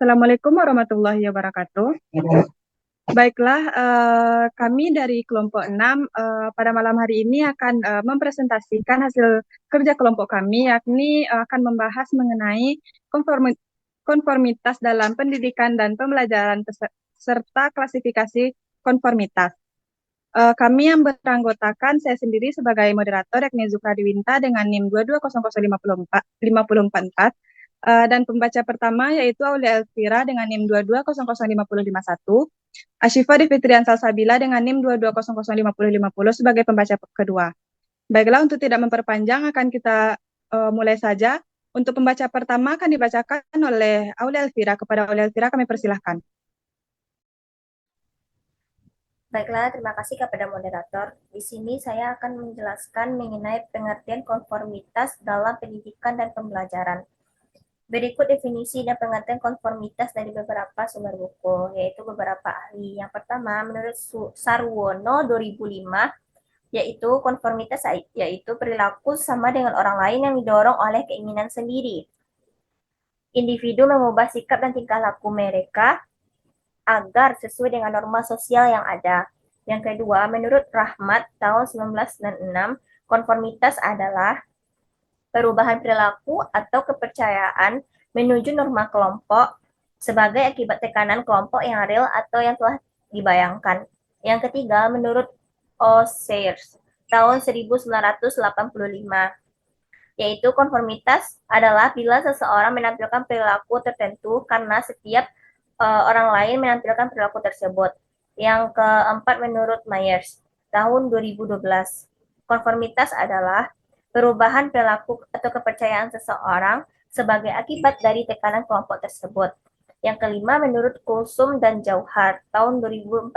Assalamualaikum warahmatullahi wabarakatuh. Baiklah, kami dari kelompok 6 pada malam hari ini akan mempresentasikan hasil kerja kelompok kami, yakni akan membahas mengenai konformitas dalam pendidikan dan pembelajaran serta klasifikasi konformitas. Kami yang beranggotakan saya sendiri sebagai moderator yakni Zukra Diwinta dengan NIM 220054, dan pembaca pertama yaitu Aulia Elvira dengan NIM 22005051, Asyifa Fitrian Salsabila dengan NIM 22005050 sebagai pembaca kedua. Baiklah, untuk tidak memperpanjang akan kita mulai saja. Untuk pembaca pertama akan dibacakan oleh Aulia Elvira. Kepada Aulia Elvira kami persilahkan. Baiklah, terima kasih kepada moderator. Di sini saya akan menjelaskan mengenai pengertian konformitas dalam pendidikan dan pembelajaran. Berikut definisi dan pengertian konformitas dari beberapa sumber buku, yaitu beberapa ahli. Yang pertama, menurut Sarwono 2005, yaitu konformitas yaitu perilaku sama dengan orang lain yang didorong oleh keinginan sendiri. Individu mengubah sikap dan tingkah laku mereka agar sesuai dengan norma sosial yang ada. Yang kedua, menurut Rahmat tahun 1996, konformitas adalah perubahan perilaku atau kepercayaan menuju norma kelompok sebagai akibat tekanan kelompok yang real atau yang telah dibayangkan. Yang ketiga, menurut Osiers tahun 1985, yaitu konformitas adalah bila seseorang menampilkan perilaku tertentu karena setiap orang lain menampilkan perilaku tersebut. Yang keempat, menurut Myers tahun 2012, konformitas adalah perubahan perilaku atau kepercayaan seseorang sebagai akibat dari tekanan kelompok tersebut. Yang kelima, menurut Kulsum dan Jauhar tahun 2014,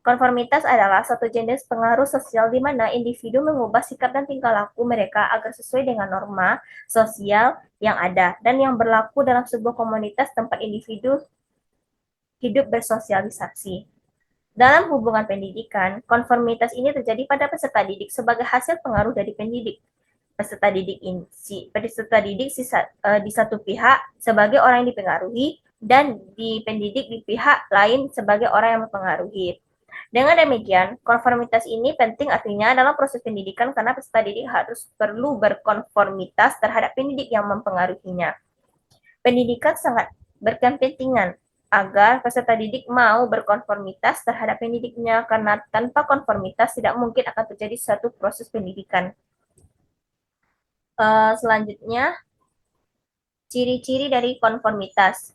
konformitas adalah suatu jenis pengaruh sosial di mana individu mengubah sikap dan tingkah laku mereka agar sesuai dengan norma sosial yang ada dan yang berlaku dalam sebuah komunitas tempat individu hidup bersosialisasi. Dalam hubungan pendidikan, konformitas ini terjadi pada peserta didik sebagai hasil pengaruh dari pendidik. Peserta didik di satu pihak sebagai orang yang dipengaruhi dan pendidik di pihak lain sebagai orang yang mempengaruhi. Dengan demikian, konformitas ini penting artinya dalam proses pendidikan karena peserta didik harus perlu berkonformitas terhadap pendidik yang mempengaruhinya. Pendidikan sangat berkepentingan agar peserta didik mau berkonformitas terhadap pendidiknya karena tanpa konformitas tidak mungkin akan terjadi suatu proses pendidikan. Selanjutnya, ciri-ciri dari konformitas.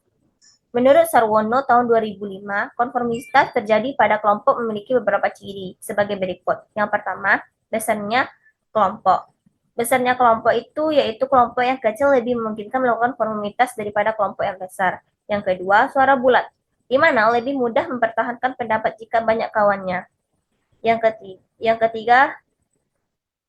Menurut Sarwono tahun 2005, konformitas terjadi pada kelompok memiliki beberapa ciri sebagai berikut. Yang pertama, besarnya kelompok. Besarnya kelompok itu yaitu kelompok yang kecil lebih memungkinkan melakukan konformitas daripada kelompok yang besar. Yang kedua, suara bulat, di mana lebih mudah mempertahankan pendapat jika banyak kawannya. Yang ketiga,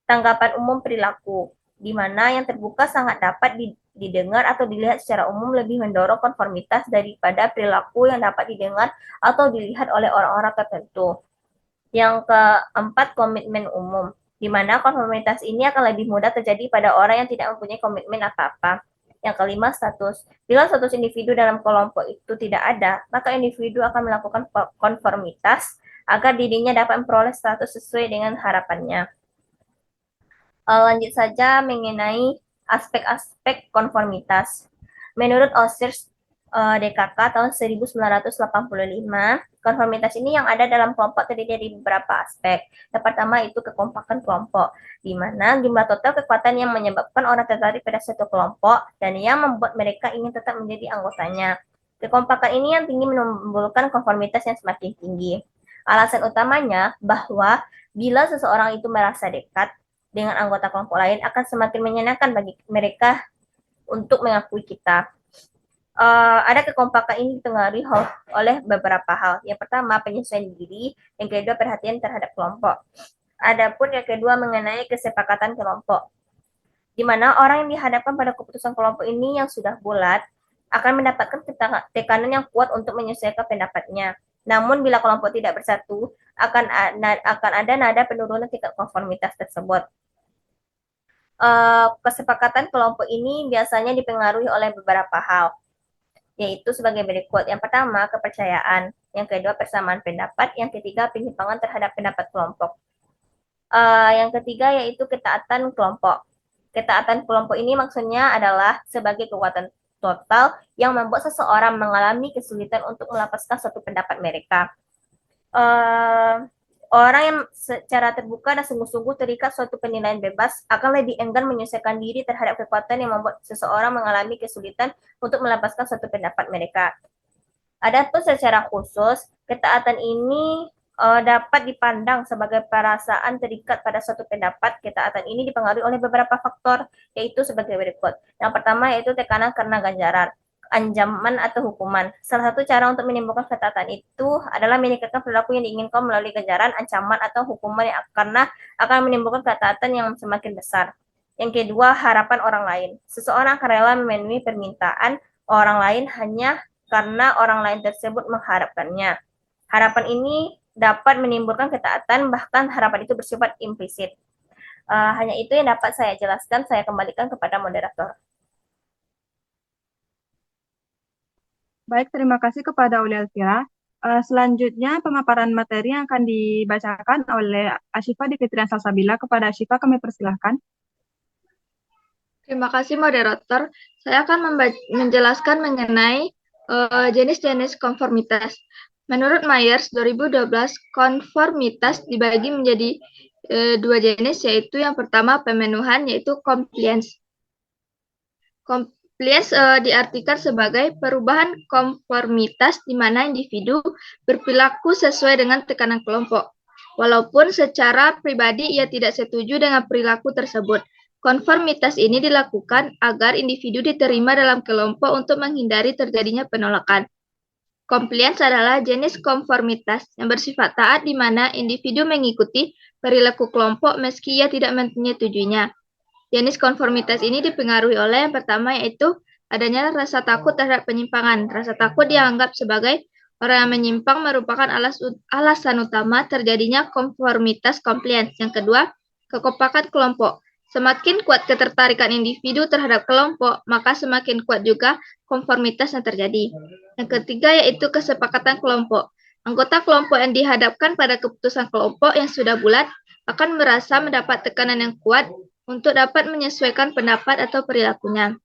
tanggapan umum perilaku, di mana yang terbuka sangat dapat didengar atau dilihat secara umum lebih mendorong konformitas daripada perilaku yang dapat didengar atau dilihat oleh orang-orang tertentu. Yang keempat, komitmen umum, di mana konformitas ini akan lebih mudah terjadi pada orang yang tidak mempunyai komitmen apa-apa. Yang kelima, status. Bila status individu dalam kelompok itu tidak ada, maka individu akan melakukan konformitas agar dirinya dapat memperoleh status sesuai dengan harapannya. Lanjut saja mengenai aspek-aspek konformitas. Menurut Osiers DKK tahun 1985, konformitas ini yang ada dalam kelompok terdiri dari beberapa aspek. Yang pertama itu kekompakan kelompok, di mana jumlah total kekuatan yang menyebabkan orang tertarik pada suatu kelompok dan yang membuat mereka ingin tetap menjadi anggotanya. Kekompakan ini yang tinggi menimbulkan konformitas yang semakin tinggi. Alasan utamanya bahwa bila seseorang itu merasa dekat dengan anggota kelompok lain akan semakin menyenangkan bagi mereka untuk mengakui kita. Ada kekompakan ini dipengaruhi oleh beberapa hal. Yang pertama, penyesuaian diri. Yang kedua, perhatian terhadap kelompok. Adapun yang kedua mengenai kesepakatan kelompok, di mana orang yang dihadapkan pada keputusan kelompok ini yang sudah bulat akan mendapatkan tekanan yang kuat untuk menyesuaikan pendapatnya. Namun bila kelompok tidak bersatu, akan ada nada penurunan tingkat konformitas tersebut. Kesepakatan kelompok ini biasanya dipengaruhi oleh beberapa hal. yaitu sebagai berikut. Yang pertama, kepercayaan. Yang kedua, persamaan pendapat. Yang ketiga, penyimpangan terhadap pendapat kelompok. Yang ketiga yaitu ketaatan kelompok. Ketaatan kelompok ini maksudnya adalah sebagai kekuatan total yang membuat seseorang mengalami kesulitan untuk melepaskan suatu pendapat mereka. Orang yang secara terbuka dan sungguh-sungguh terikat suatu penilaian bebas akan lebih enggan menyesuaikan diri terhadap kekuatan yang membuat seseorang mengalami kesulitan untuk melepaskan suatu pendapat mereka. Adapun secara khusus, ketaatan ini dapat dipandang sebagai perasaan terikat pada suatu pendapat. Ketaatan ini dipengaruhi oleh beberapa faktor, yaitu sebagai berikut. Yang pertama yaitu tekanan karena ganjaran, ancaman atau hukuman. Salah satu cara untuk menimbulkan ketaatan itu adalah meningkatkan perilaku yang diinginkan melalui ganjaran, ancaman, atau hukuman yang karena akan menimbulkan ketaatan yang semakin besar. Yang kedua, harapan orang lain. Seseorang akan rela memenuhi permintaan orang lain hanya karena orang lain tersebut mengharapkannya. Harapan ini dapat menimbulkan ketaatan, bahkan harapan itu bersifat implisit. Hanya itu yang dapat saya jelaskan. Saya kembalikan kepada moderator. Baik, terima kasih kepada Uli Elvira. Selanjutnya, pemaparan materi yang akan dibacakan oleh Ashifa di Fitrian Salsabila. Kepada Ashifa, kami persilahkan. Terima kasih moderator. Saya akan menjelaskan mengenai jenis-jenis konformitas. Menurut Myers 2012, konformitas dibagi menjadi dua jenis, yaitu yang pertama pemenuhan, yaitu compliance. Compliance diartikan sebagai perubahan konformitas di mana individu berperilaku sesuai dengan tekanan kelompok, walaupun secara pribadi ia tidak setuju dengan perilaku tersebut. Konformitas ini dilakukan agar individu diterima dalam kelompok untuk menghindari terjadinya penolakan. Compliance adalah jenis konformitas yang bersifat taat di mana individu mengikuti perilaku kelompok meski ia tidak menyetujuinya. Jenis konformitas ini dipengaruhi oleh yang pertama yaitu adanya rasa takut terhadap penyimpangan. Rasa takut dianggap sebagai orang yang menyimpang merupakan alasan utama terjadinya konformitas compliance. Yang kedua, kekompakan kelompok. Semakin kuat ketertarikan individu terhadap kelompok, maka semakin kuat juga konformitas yang terjadi. Yang ketiga yaitu kesepakatan kelompok. Anggota kelompok yang dihadapkan pada keputusan kelompok yang sudah bulat akan merasa mendapat tekanan yang kuat untuk dapat menyesuaikan pendapat atau perilakunya.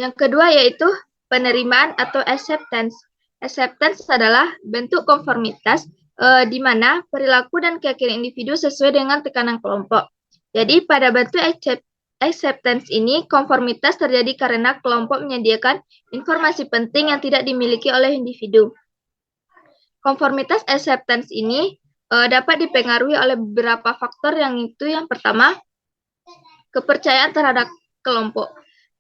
Yang kedua yaitu penerimaan atau acceptance. Acceptance adalah bentuk konformitas di mana perilaku dan keyakinan individu sesuai dengan tekanan kelompok. Jadi pada bentuk acceptance ini, konformitas terjadi karena kelompok menyediakan informasi penting yang tidak dimiliki oleh individu. Konformitas acceptance ini dapat dipengaruhi oleh beberapa faktor, yang itu yang pertama, kepercayaan terhadap kelompok.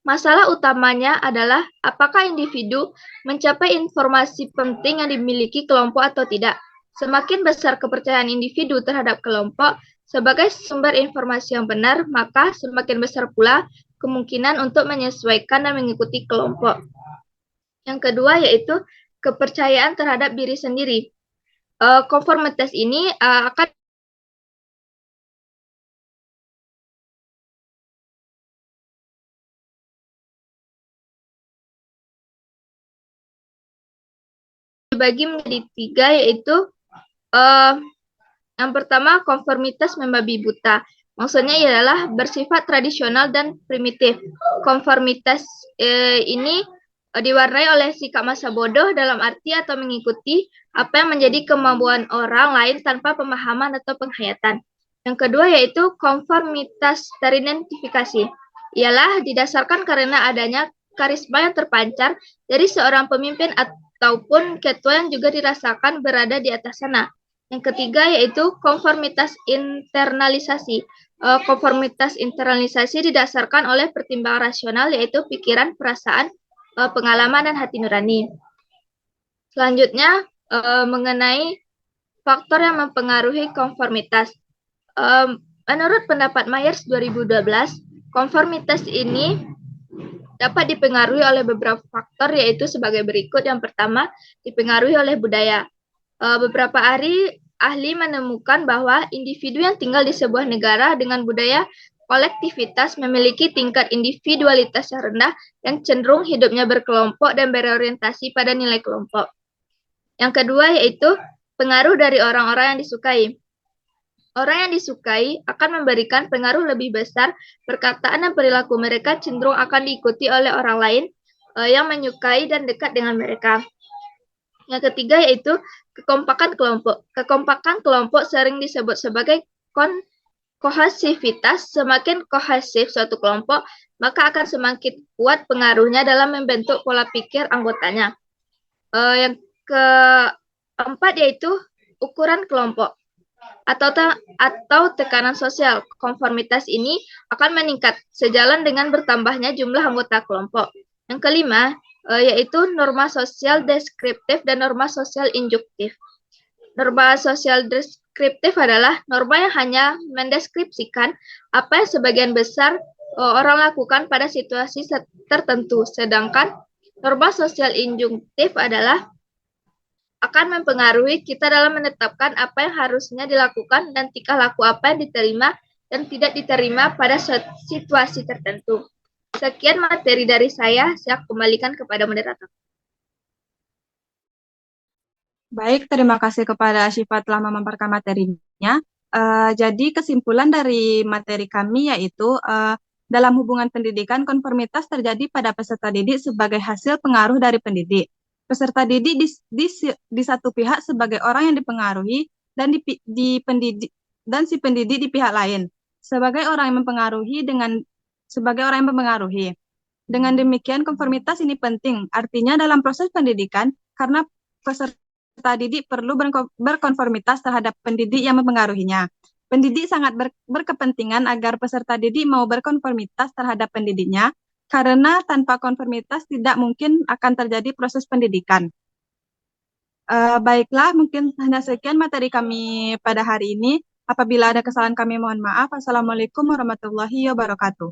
Masalah utamanya adalah apakah individu mencapai informasi penting yang dimiliki kelompok atau tidak. Semakin besar kepercayaan individu terhadap kelompok sebagai sumber informasi yang benar, maka semakin besar pula kemungkinan untuk menyesuaikan dan mengikuti kelompok. Yang kedua yaitu kepercayaan terhadap diri sendiri. Konformitas ini akan dibagi menjadi tiga, yaitu yang pertama, konformitas membabi buta. Maksudnya ialah bersifat tradisional dan primitif. Konformitas ini diwarnai oleh sikap masa bodoh dalam arti atau mengikuti apa yang menjadi kemampuan orang lain tanpa pemahaman atau penghayatan. Yang kedua yaitu konformitas teridentifikasi. Ialah didasarkan karena adanya karisma yang terpancar dari seorang pemimpin ataupun ketua yang juga dirasakan berada di atas sana. Yang ketiga yaitu konformitas internalisasi. Konformitas internalisasi didasarkan oleh pertimbangan rasional, yaitu pikiran, perasaan, pengalaman, dan hati nurani. Selanjutnya mengenai faktor yang mempengaruhi konformitas. Menurut pendapat Myers 2012, konformitas ini dapat dipengaruhi oleh beberapa faktor, yaitu sebagai berikut. Yang pertama, dipengaruhi oleh budaya. Beberapa ahli menemukan bahwa individu yang tinggal di sebuah negara dengan budaya kolektivitas memiliki tingkat individualitas yang rendah yang cenderung hidupnya berkelompok dan berorientasi pada nilai kelompok. Yang kedua yaitu pengaruh dari orang-orang yang disukai. Orang yang disukai akan memberikan pengaruh lebih besar, perkataan dan perilaku mereka cenderung akan diikuti oleh orang lain yang menyukai dan dekat dengan mereka. Yang ketiga yaitu kekompakan kelompok. Kekompakan kelompok sering disebut sebagai kohesivitas. Semakin kohesif suatu kelompok, maka akan semakin kuat pengaruhnya dalam membentuk pola pikir anggotanya. Yang keempat yaitu ukuran kelompok atau tekanan sosial. Konformitas ini akan meningkat sejalan dengan bertambahnya jumlah anggota kelompok. Yang kelima yaitu norma sosial deskriptif dan norma sosial induktif. Norma sosial deskriptif adalah norma yang hanya mendeskripsikan apa yang sebagian besar orang lakukan pada situasi tertentu, sedangkan norma sosial induktif adalah akan mempengaruhi kita dalam menetapkan apa yang harusnya dilakukan dan tingkah laku apa yang diterima dan tidak diterima pada situasi tertentu. Sekian materi dari saya kembalikan kepada moderator. Baik, terima kasih kepada Syifa telah memaparkan materinya. Jadi kesimpulan dari materi kami yaitu dalam hubungan pendidikan, konformitas terjadi pada peserta didik sebagai hasil pengaruh dari pendidik. Peserta didik di satu pihak sebagai orang yang dipengaruhi dan si pendidik di pihak lain sebagai orang yang mempengaruhi Dengan demikian konformitas ini penting, artinya dalam proses pendidikan karena peserta didik perlu berkonformitas terhadap pendidik yang mempengaruhinya. Pendidik sangat berkepentingan agar peserta didik mau berkonformitas terhadap pendidiknya, karena tanpa konformitas tidak mungkin akan terjadi proses pendidikan. Baiklah, mungkin hanya sekian materi kami pada hari ini. Apabila ada kesalahan kami mohon maaf. Assalamualaikum warahmatullahi wabarakatuh.